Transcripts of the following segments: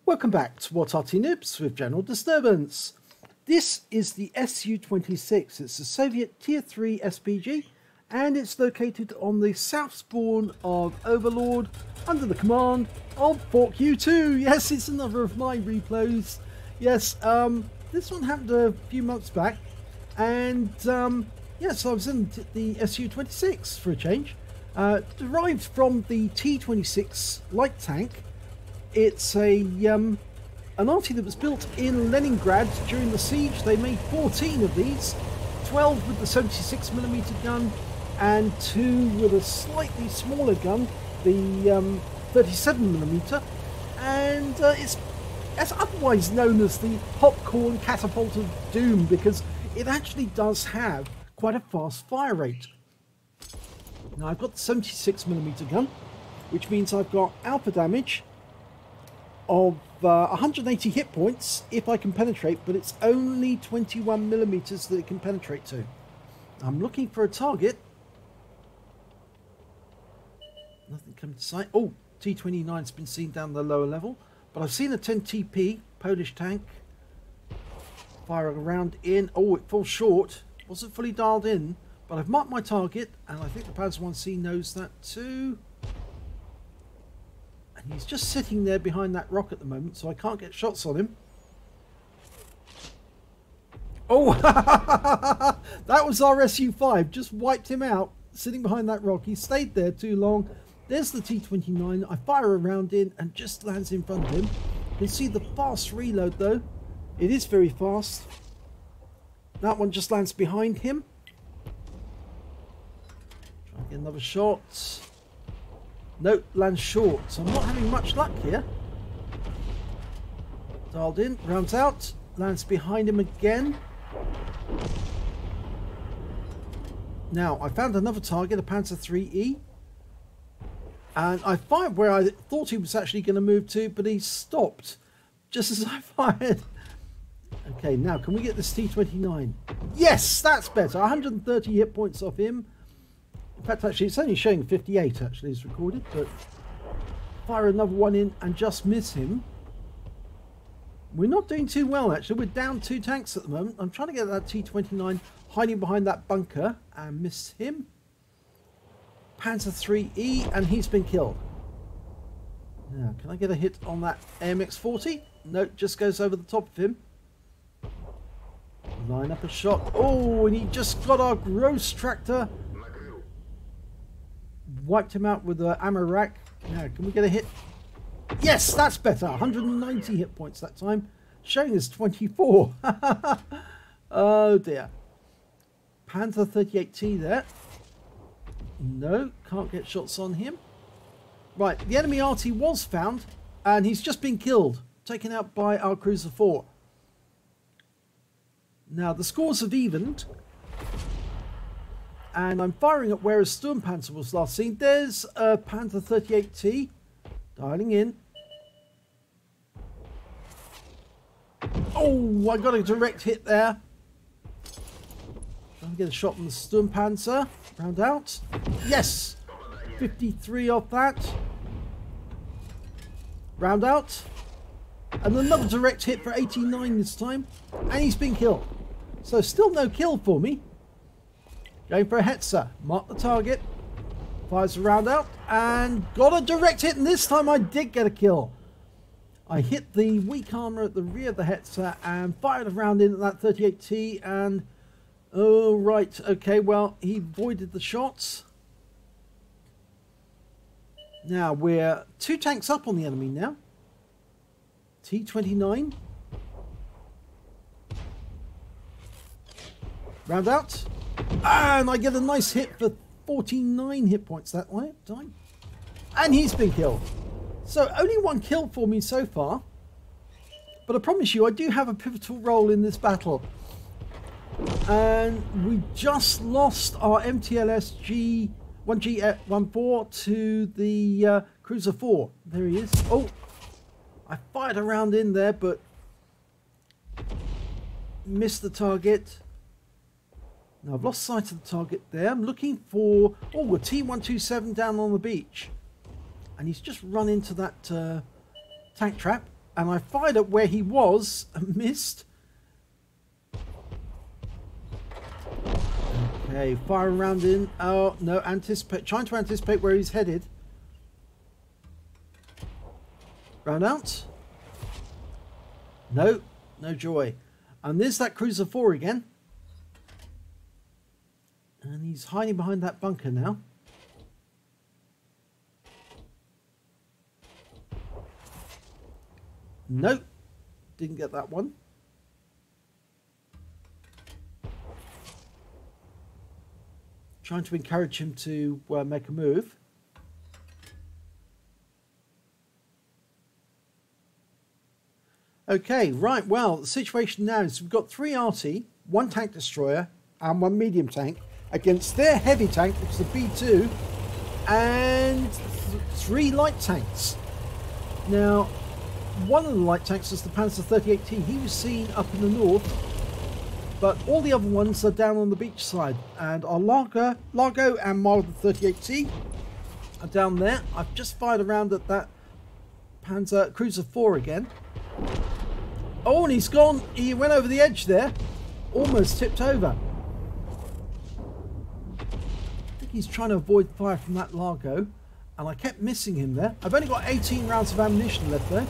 Welcome back to What Arty Noobs with General Disturbance. This is the SU-26. It's a Soviet Tier 3 SPG and it's located on the south spawn of Overlord under the command of Fork U2. Yes, it's another of my replays. Yes, this one happened a few months back and yes, I was in the SU-26 for a change. Derived from the T-26 light tank. It's an Arty that was built in Leningrad during the siege. They made 14 of these, 12 with the 76mm gun and 2 with a slightly smaller gun, the 37mm, and it's otherwise known as the popcorn catapult of doom because it actually does have quite a fast fire rate. Now I've got the 76mm gun, which means I've got alpha damage of 180 hit points if I can penetrate, but it's only 21mm that it can penetrate to. I'm looking for a target. Nothing coming to sight. Oh, T-29's been seen down the lower level, but I've seen a 10TP Polish tank firing around in. Oh, it falls short. Wasn't fully dialed in, but I've marked my target, and I think the Panzer 1C knows that too. And he's just sitting there behind that rock at the moment, so I can't get shots on him. Oh, that was our SU-5. Just wiped him out, sitting behind that rock. He stayed there too long. There's the T-29. I fire around in and just lands in front of him. You can see the fast reload, though. It is very fast. That one just lands behind him. Try and get another shot. Nope, lands short, so I'm not having much luck here. Dialed in, rounds out, lands behind him again. Now, I found another target, a Panzer 3E. And I fired where I thought he was actually going to move to, but he stopped just as I fired. Okay, now, can we get this T-29? Yes, that's better. 130 hit points off him. In fact, actually, it's only showing 58, actually, is recorded, but fire another one in and just miss him. We're not doing too well, actually. We're down 2 tanks at the moment. I'm trying to get that T-29 hiding behind that bunker and miss him. Panzer 3E, and he's been killed. Now, can I get a hit on that AMX-40? No, just goes over the top of him. Line up a shot. Oh, and he just got our gross tractor. Wiped him out with the ammo rack. Now, can we get a hit? Yes, that's better. 190 hit points that time. Showing us 24. Oh dear. Panther 38T there. No, can't get shots on him. Right, the enemy Arty was found, and he's just been killed. Taken out by our Cruiser 4. Now, the scores have evened. And I'm firing at where a Sturmpanzer was last seen. There's a Panther 38T. Dialing in. Oh, I got a direct hit there. Trying to get a shot on the Sturmpanzer. Round out. Yes! 53 off that. Round out. And another direct hit for 89 this time. And he's been killed. So still no kill for me. Going for a Hetzer. Mark the target. Fires the round out. And got a direct hit. And this time I did get a kill. I hit the weak armor at the rear of the Hetzer and fired a round in at that 38T. And oh, right. Okay, well, he avoided the shots. Now we're 2 tanks up on the enemy now. T-29. Round out. And I get a nice hit for 49 hit points that time. And he's been killed. So only 1 kill for me so far. But I promise you, I do have a pivotal role in this battle. And we just lost our MTLS G1G14 to the Cruiser 4. There he is. Oh, I fired a round in there, but missed the target. Now I've lost sight of the target there. I'm looking for, oh, a T-127 down on the beach. And he's just run into that tank trap. and I fired at where he was and missed. Okay, fire around in. Oh no, anticipate, trying to anticipate where he's headed. Round out. No, no joy. And there's that Cruiser 4 again. And he's hiding behind that bunker now. Nope, didn't get that one. Trying to encourage him to make a move. Okay, right, well, the situation now is we've got 3 Arty, 1 tank destroyer and 1 medium tank against their heavy tank, which is the B2, and 3 light tanks. Now, one of the light tanks is the Panzer 38T. He was seen up in the north, but all the other ones are down on the beach side, and our Largo and Marder 38T are down there. I've just fired around at that Panzer Cruiser 4 again. Oh, and he's gone. He went over the edge there. Almost tipped over. I think he's trying to avoid fire from that Largo. And I kept missing him there. I've only got 18 rounds of ammunition left there.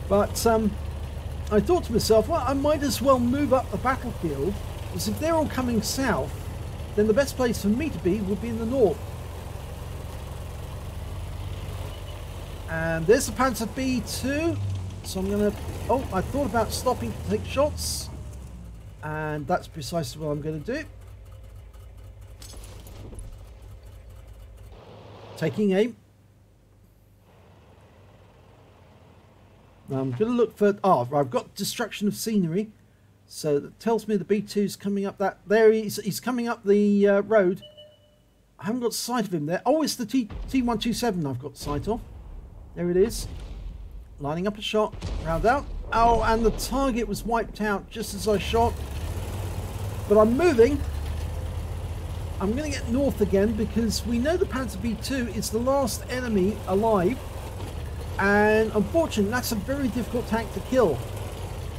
But I thought to myself, well, I might as well move up the battlefield. Because if they're all coming south, then the best place for me to be would be in the north. And there's the Panzer B2. So I'm going to... Oh, I thought about stopping to take shots. And that's precisely what I'm going to do. Taking aim. Now I'm going to look for... Oh, I've got destruction of scenery. So that tells me the B2's coming up that... There he's coming up the road. I haven't got sight of him there. Oh, it's the T127 I've got sight of. There it is. Lining up a shot. Round out. Oh, and the target was wiped out just as I shot. But I'm moving. I'm going to get north again because we know the Panzer B2 is the last enemy alive. And unfortunately, that's a very difficult tank to kill.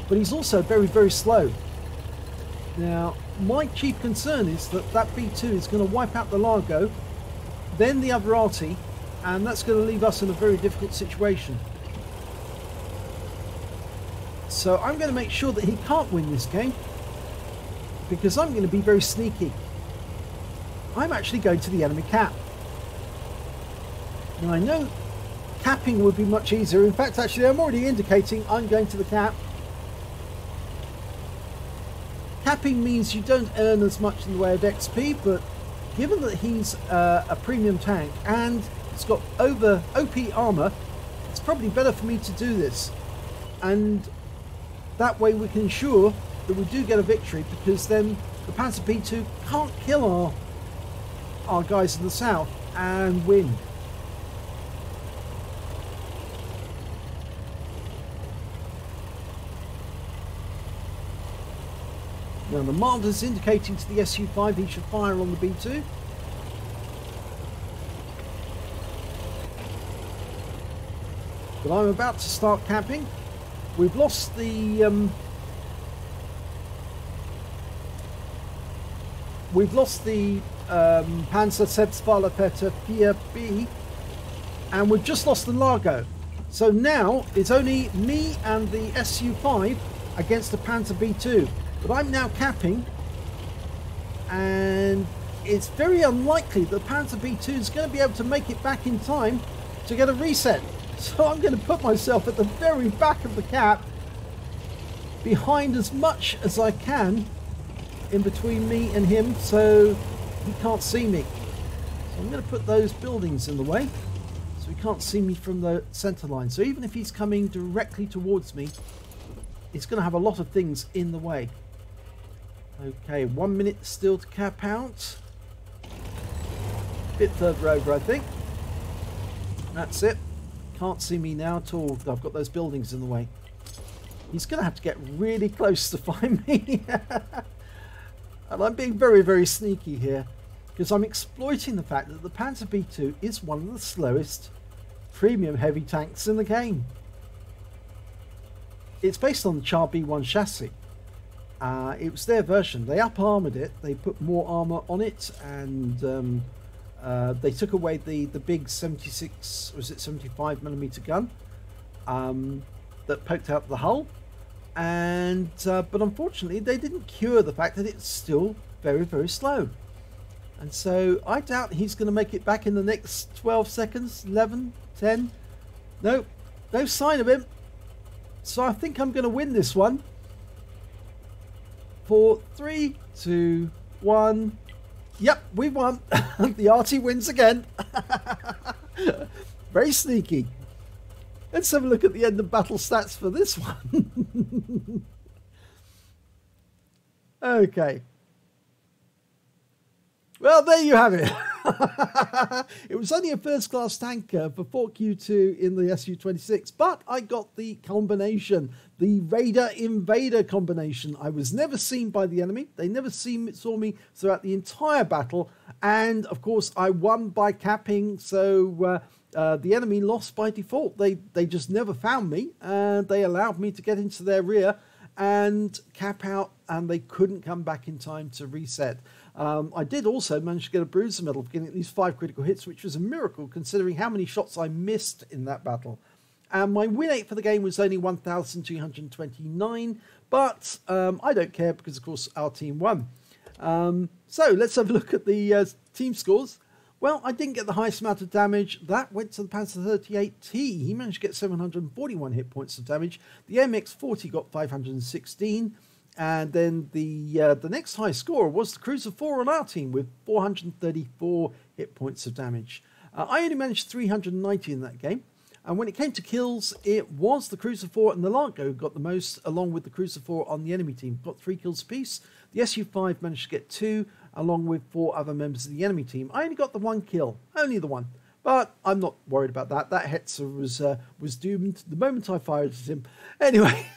But he's also very, very slow. Now, my chief concern is that that B2 is going to wipe out the Largo, then the other Arty, and that's going to leave us in a very difficult situation. So I'm going to make sure that he can't win this game, because I'm going to be very sneaky. I'm actually going to the enemy cap. Now I know capping would be much easier. In fact, actually, I'm already indicating I'm going to the cap. Capping means you don't earn as much in the way of XP, but given that he's a premium tank and it's got over OP armor, it's probably better for me to do this. And that way we can ensure that we do get a victory, because then the Panzer B2 can't kill our guys in the south and win. Now the Marder's indicating to the SU-5 he should fire on the B2. But I'm about to start camping. We've lost the Panzer Selbstfahrerpeter 4B, and we've just lost the Largo. So now it's only me and the SU-5 against the Panzer B2. But I'm now capping, and it's very unlikely that Panzer B2 is going to be able to make it back in time to get a reset. So I'm going to put myself at the very back of the cap, behind as much as I can, in between me and him, so he can't see me. So I'm going to put those buildings in the way, so he can't see me from the center line. So even if he's coming directly towards me, it's going to have a lot of things in the way. Okay, 1 minute still to cap out. Bit further over, I think. That's it. Can't see me now at all. I've got those buildings in the way. He's going to have to get really close to find me. And I'm being very, very sneaky here, because I'm exploiting the fact that the Panzer B2 is one of the slowest premium heavy tanks in the game. it's based on the Char B1 chassis. It was their version. They up-armored it. They put more armor on it, and they took away the big 76, was it 75mm gun that poked out the hull. And but unfortunately, they didn't cure the fact that it's still very, very slow. And so I doubt he's going to make it back in the next 12 seconds, 11, 10. No, no sign of him. So I think I'm going to win this one. For 3, 2, 1. Yep, we won. The Arty wins again. Very sneaky. Let's have a look at the end of battle stats for this one. Okay. Well, there you have it. It was only a first-class tanker for Fort Q2 in the SU-26, but I got the combination, the Raider Invader combination. I was never seen by the enemy. They never saw me throughout the entire battle, and of course I won by capping, so the enemy lost by default. They just never found me, and they allowed me to get into their rear and cap out, and they couldn't come back in time to reset. I did also manage to get a bruiser medal for getting at least 5 critical hits, which was a miracle considering how many shots I missed in that battle. And my win rate for the game was only 1,229, but I don't care because, of course, our team won. So let's have a look at the team scores. Well, I didn't get the highest amount of damage. That went to the Panzer 38T. He managed to get 741 hit points of damage. The MX-40 got 516. And then the next high scorer was the Cruiser 4 on our team with 434 hit points of damage. I only managed 390 in that game. And when it came to kills, it was the Cruiser 4 and the Largo who got the most, along with the Cruiser 4 on the enemy team. Got 3 kills apiece. The SU-5 managed to get 2, along with 4 other members of the enemy team. I only got the 1 kill, only the 1. But I'm not worried about that. That Hetzer was doomed the moment I fired at him. Anyway,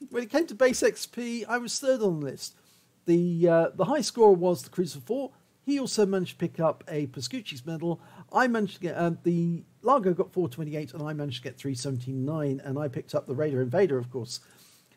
when it came to base XP, I was third on the list. The high scorer was the Cruiser 4. He also managed to pick up a Pascucci's medal. I managed to get the Largo got 428, and I managed to get 379. And I picked up the Raider Invader, of course.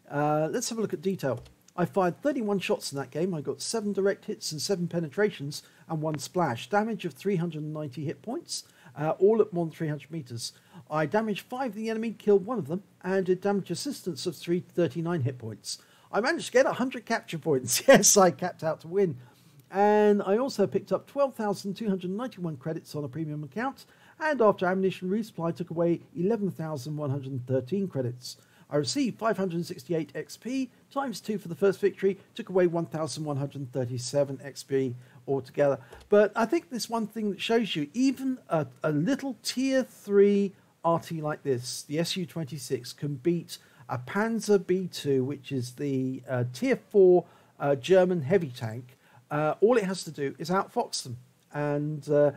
Let's have a look at detail. I fired 31 shots in that game. I got 7 direct hits and 7 penetrations and 1 splash. Damage of 390 hit points. All at more than 300 meters. I damaged 5 of the enemy, killed 1 of them, and did damage assistance of 339 hit points. I managed to get 100 capture points. Yes, I capped out to win. And I also picked up 12,291 credits on a premium account, and after ammunition resupply took away 11,113 credits. I received 568 XP, times 2 for the first victory, took away 1,137 XP altogether. But I think this one thing that shows you, even a little tier 3 Arty like this, the SU-26, can beat a Panzer B2, which is the tier 4 German heavy tank. All it has to do is outfox them and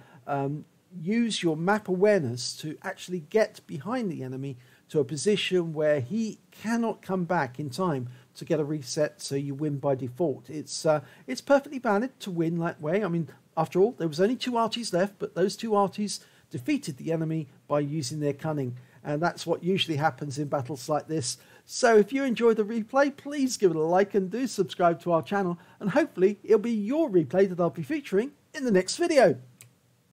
use your map awareness to actually get behind the enemy to a position where he cannot come back in time to get a reset, so you win by default. It's perfectly valid to win that way. I mean, after all, there was only 2 Artys left, but those 2 Artys defeated the enemy by using their cunning, and that's what usually happens in battles like this. So if you enjoyed the replay, please give it a like and do subscribe to our channel, and hopefully it'll be your replay that I'll be featuring in the next video.